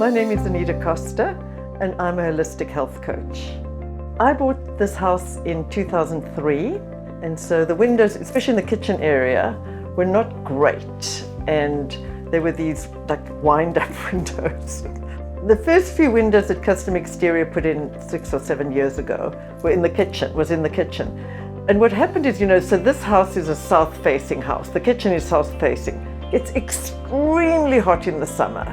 My name is Anita and I'm a holistic health coach. I bought this house in 2003, and so the windows, especially in the kitchen area, were not great, and there were these like wind-up windows. The first few windows that Custom Exterior put in 6 or 7 years ago was in the kitchen. And what happened is, so this house is a south-facing house. The kitchen is south-facing. It's extremely hot in the summer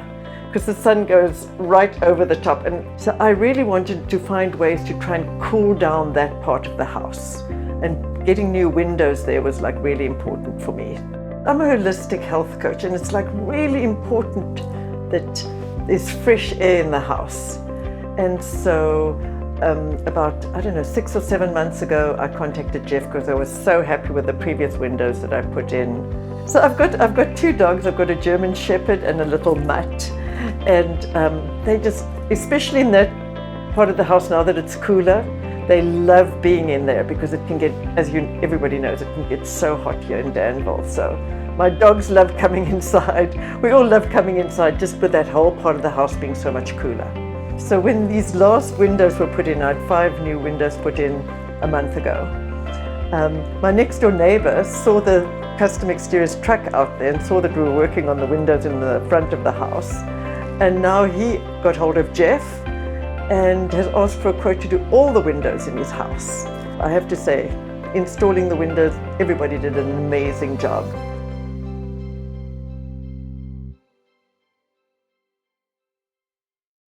because the sun goes right over the top. And so I really wanted to find ways to try and cool down that part of the house. And getting new windows there was like really important for me. I'm a holistic health coach, and it's like really important that there's fresh air in the house. And so about, 6 or 7 months ago, I contacted Jeff because I was so happy with the previous windows that I put in. So I've got 2 dogs. I've got a German Shepherd and a little mutt. And they just, especially in that part of the house now that it's cooler, they love being in there because it can get, as everybody knows, it can get so hot here in Danville. So my dogs love coming inside. We all love coming inside just with that whole part of the house being so much cooler. So when these last windows were put in, I had 5 new windows put in a month ago. My next door neighbor saw the Custom Exteriors truck out there and saw that we were working on the windows in the front of the house. And now he got hold of Jeff and has asked for a quote to do all the windows in his house. I have to say, installing the windows, everybody did an amazing job.